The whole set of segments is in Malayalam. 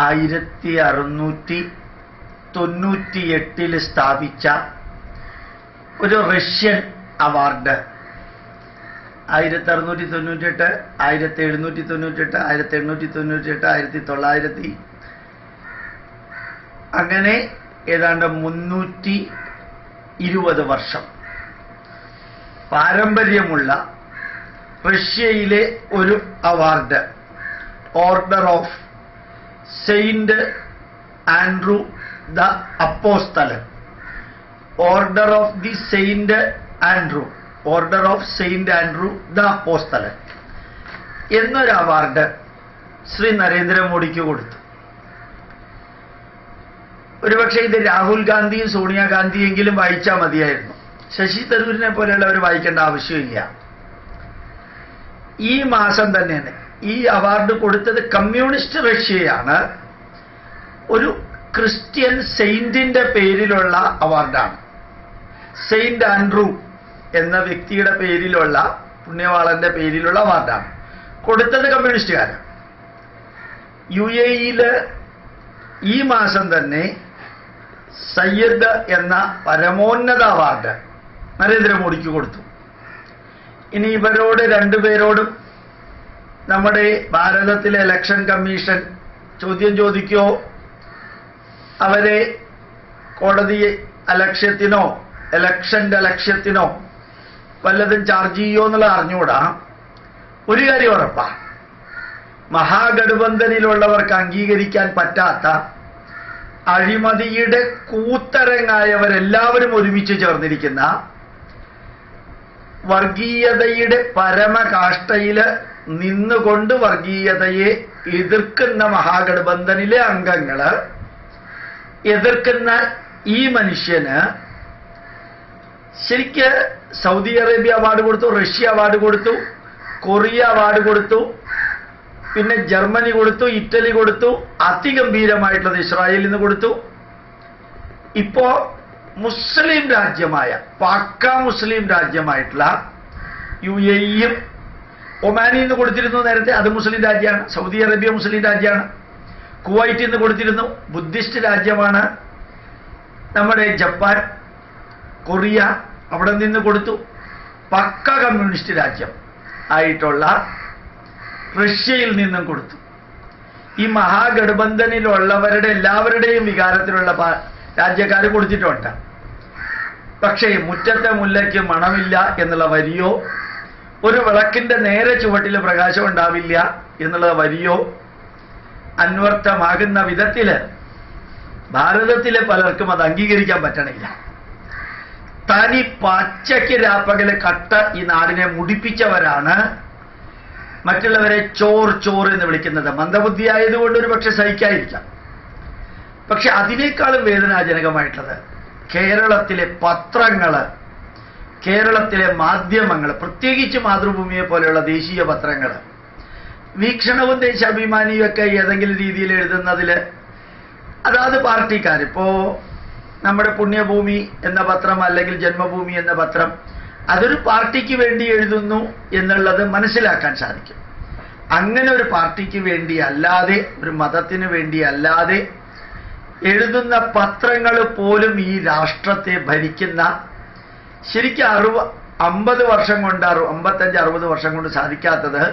1698 സ്ഥാപിച്ച ഒരു റഷ്യൻ അവാർഡ്. 1698, 1798, 1898, 1900, അങ്ങനെ ഏതാണ്ട് 320 വർഷം പാരമ്പര്യമുള്ള റഷ്യയിലെ ഒരു award, order of saint Andrew the അപ്പോസ്തലൻ, order of the saint Andrew, order of saint Andrew the അപ്പോസ്തലൻ എന്നൊരു അവാർഡ് ശ്രീ നരേന്ദ്രമോദിക്ക് കൊടുത്തു. ഒരുപക്ഷെ ഇത് രാഹുൽ ഗാന്ധിയും സോണിയാഗാന്ധിയെങ്കിലും വായിച്ചാൽ മതിയായിരുന്നു. ശശി തരൂരിനെ പോലെയുള്ളവർ വായിക്കേണ്ട ആവശ്യമില്ല. ഈ മാസം തന്നെയാണ് ഈ അവാർഡ് കൊടുത്തത് കമ്മ്യൂണിസ്റ്റ് റഷ്യയാണ്. ഒരു ക്രിസ്ത്യൻ സെയിന്റിന്റെ പേരിലുള്ള അവാർഡാണ്. സെയിന്റ് ആൻഡ്രൂ എന്ന വ്യക്തിയുടെ പേരിലുള്ള, പുണ്യവാളന്റെ പേരിലുള്ള അവാർഡാണ്. കൊടുത്തത് കമ്മ്യൂണിസ്റ്റുകാരാണ്. UAE ഈ മാസം തന്നെ സയ്യദ് എന്ന പരമോന്നത അവാർഡ് നരേന്ദ്രമോദിക്ക് കൊടുത്തു. ഇനി ഇവരോട് രണ്ടുപേരോടും നമ്മുടെ ഭാരതത്തിലെ ഇലക്ഷൻ കമ്മീഷൻ ചോദ്യം ചോദിക്കോ, അവരെ കോടതി അലക്ഷ്യത്തിനോ ഇലക്ഷന്റെ അലക്ഷ്യത്തിനോ വല്ലതും ചാർജ് ചെയ്യോ എന്നുള്ളത് അറിഞ്ഞുകൂടാ. ഒരു കാര്യം ഉറപ്പാണ്, മഹാഗഠബന്ധനിലുള്ളവർക്ക് അംഗീകരിക്കാൻ പറ്റാത്ത അഴിമതിയുടെ കൂത്തരങ്ങായവരെല്ലാവരും ഒരുമിച്ച് ചേർന്നിരിക്കുന്ന, വർഗീയതയുടെ പരമകാഷ്ഠയില് നിന്നുകൊണ്ട് വർഗീയതയെ എതിർക്കുന്ന മഹാഗഠബന്ധനിലെ അംഗങ്ങള് എതിർക്കുന്ന ഈ മനുഷ്യന് ശരിക്ക് സൗദി അറേബ്യ അവാർഡ് കൊടുത്തു, റഷ്യ അവാർഡ് കൊടുത്തു, കൊറിയ അവാർഡ് കൊടുത്തു, പിന്നെ ജർമ്മനി കൊടുത്തു, ഇറ്റലി കൊടുത്തു, അതിഗംഭീരമായിട്ടുള്ളത് ഇസ്രായേലിൽ നിന്ന് കൊടുത്തു. ഇപ്പോ മുസ്ലിം രാജ്യമായ, പാക്ക മുസ്ലിം രാജ്യമായിട്ടുള്ള UAEയും ഒമാനിൽ നിന്ന് കൊടുത്തിരുന്നു നേരത്തെ, അത് മുസ്ലിം രാജ്യമാണ്. സൗദി അറേബ്യ മുസ്ലിം രാജ്യമാണ്. കുവൈറ്റിൽ നിന്ന് കൊടുത്തിരുന്നു, ബുദ്ധിസ്റ്റ് രാജ്യമാണ്. നമ്മുടെ ജപ്പാൻ, കൊറിയ അവിടെ നിന്ന് കൊടുത്തു. പക്ക കമ്മ്യൂണിസ്റ്റ് രാജ്യം ആയിട്ടുള്ള റഷ്യയിൽ നിന്നും കൊടുത്തു. ഈ മഹാഗഠബന്ധനിലുള്ളവരുടെ എല്ലാവരുടെയും വികാരത്തിലുള്ള രാജ്യക്കാർ കൊടുത്തിട്ടുണ്ട്. പക്ഷേ മുറ്റത്തെ മുല്ലയ്ക്ക് മണമില്ല എന്നുള്ള വരിയോ, ഒരു വിളക്കിന്റെ നേരെ ചുവട്ടിൽ പ്രകാശം ഉണ്ടാവില്ല എന്നുള്ള വരിയോ അന്വർത്ഥമാകുന്ന വിധത്തില് ഭാരതത്തിലെ പലർക്കും അത് അംഗീകരിക്കാൻ പറ്റണില്ല. തനി പച്ചയ്ക്ക് രാപ്പകല് കട്ട ഈ നാടിനെ മുടിപ്പിച്ചവരാണ് മറ്റുള്ളവരെ ചോർ ചോർ എന്ന് വിളിക്കുന്നത്. മന്ദബുദ്ധിയായതുകൊണ്ട് ഒരു പക്ഷെ സഹിക്കാതിരിക്കാം. പക്ഷെ അതിനേക്കാളും വേദനാജനകമായിട്ടുള്ളത് കേരളത്തിലെ പത്രങ്ങള്, കേരളത്തിലെ മാധ്യമങ്ങൾ, പ്രത്യേകിച്ച് മാതൃഭൂമിയെ പോലെയുള്ള ദേശീയ പത്രങ്ങൾ വീക്ഷണവും ദേശാഭിമാനിയും ഒക്കെ ഏതെങ്കിലും രീതിയിൽ എഴുതുന്നതിൽ അതാത് പാർട്ടിക്കാർ, ഇപ്പോ നമ്മുടെ പുണ്യഭൂമി എന്ന പത്രം അല്ലെങ്കിൽ ജന്മഭൂമി എന്ന പത്രം അതൊരു പാർട്ടിക്ക് വേണ്ടി എഴുതുന്നു എന്നുള്ളത് മനസ്സിലാക്കാൻ സാധിക്കും. അങ്ങനെ ഒരു പാർട്ടിക്ക് വേണ്ടി അല്ലാതെ, ഒരു മതത്തിന് വേണ്ടി അല്ലാതെ എഴുതുന്ന പത്രങ്ങൾ പോലും ഈ രാഷ്ട്രത്തെ ഭരിക്കുന്ന, ശരിക്കും 50 വർഷം കൊണ്ട്, 55-60 വർഷം കൊണ്ട് സാധിക്കാത്തത്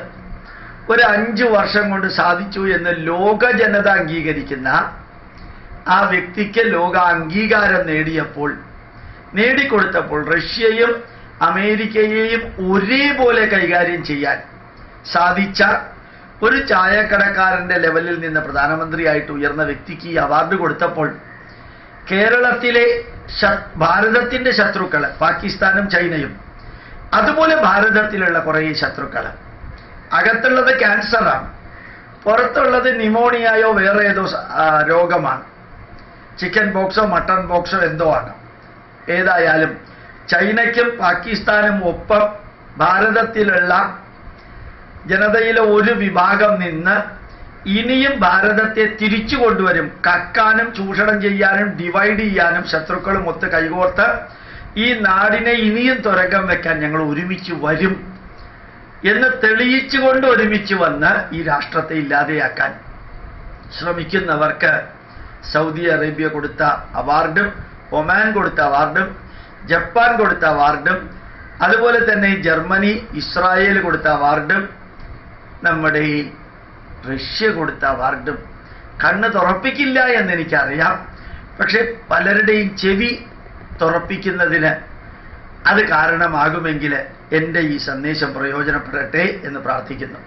ഒരു 5 വർഷം കൊണ്ട് സാധിച്ചു എന്ന് ലോക ജനത അംഗീകരിക്കുന്ന ആ വ്യക്തിക്ക് ലോക അംഗീകാരം നേടിക്കൊടുത്തപ്പോൾ റഷ്യയും അമേരിക്കയെയും ഒരേപോലെ കൈകാര്യം ചെയ്യാൻ സാധിച്ച ഒരു ചായക്കടക്കാരന്റെ ലെവലിൽ നിന്ന് പ്രധാനമന്ത്രിയായിട്ട് ഉയർന്ന വ്യക്തിക്ക് ഈ അവാർഡ് കൊടുത്തപ്പോൾ കേരളത്തിലെ ഭാരതത്തിന്റെ ശത്രുക്കൾ, പാകിസ്ഥാനും ചൈനയും, അതുപോലെ ഭാരതത്തിലുള്ള കുറേ ശത്രുക്കൾ, അകത്തുള്ളത് ക്യാൻസറാണ്, പുറത്തുള്ളത് ന്യൂമോണിയയോ വേറെ ഏതോ രോഗമാണ്, ചിക്കൻ ബോക്സോ മട്ടൺ ബോക്സോ എന്തോ ആണ്. ഏതായാലും ചൈനയ്ക്കും പാകിസ്ഥാനും ഒപ്പം ഭാരതത്തിലുള്ള ജനതയിലെ ഒരു വിഭാഗം നിന്ന് ഇനിയും ഭാരതത്തെ തിരിച്ചു കൊണ്ടുവരും, കക്കാനും ചൂഷണം ചെയ്യാനും ഡിവൈഡ് ചെയ്യാനും ശത്രുക്കളും ഒത്ത് കൈകോർത്ത് ഈ നാടിനെ ഇനിയും തുരങ്കം വെക്കാൻ ഞങ്ങൾ ഒരുമിച്ച് വരും എന്ന് തെളിയിച്ചുകൊണ്ട് ഒരുമിച്ച് വന്ന് ഈ രാഷ്ട്രത്തെ ഇല്ലാതെയാക്കാൻ ശ്രമിക്കുന്നവർക്ക് സൗദി അറേബ്യ കൊടുത്ത അവാർഡും ഒമാൻ കൊടുത്ത അവാർഡും ജപ്പാൻ കൊടുത്ത അവാർഡും അതുപോലെ തന്നെ ജർമ്മനി ഇസ്രായേൽ കൊടുത്ത അവാർഡും നമ്മുടെ ഈ റഷ്യ കൊടുത്ത അവാർഡും കണ്ണ് തുറപ്പിക്കില്ല എന്നെനിക്കറിയാം. പക്ഷെ പലരുടെയും ചെവി തുറപ്പിക്കുന്നതിന് അത് കാരണമാകുമെങ്കിൽ എൻ്റെ ഈ സന്ദേശം പ്രയോജനപ്പെടട്ടെ എന്ന് പ്രാർത്ഥിക്കുന്നു.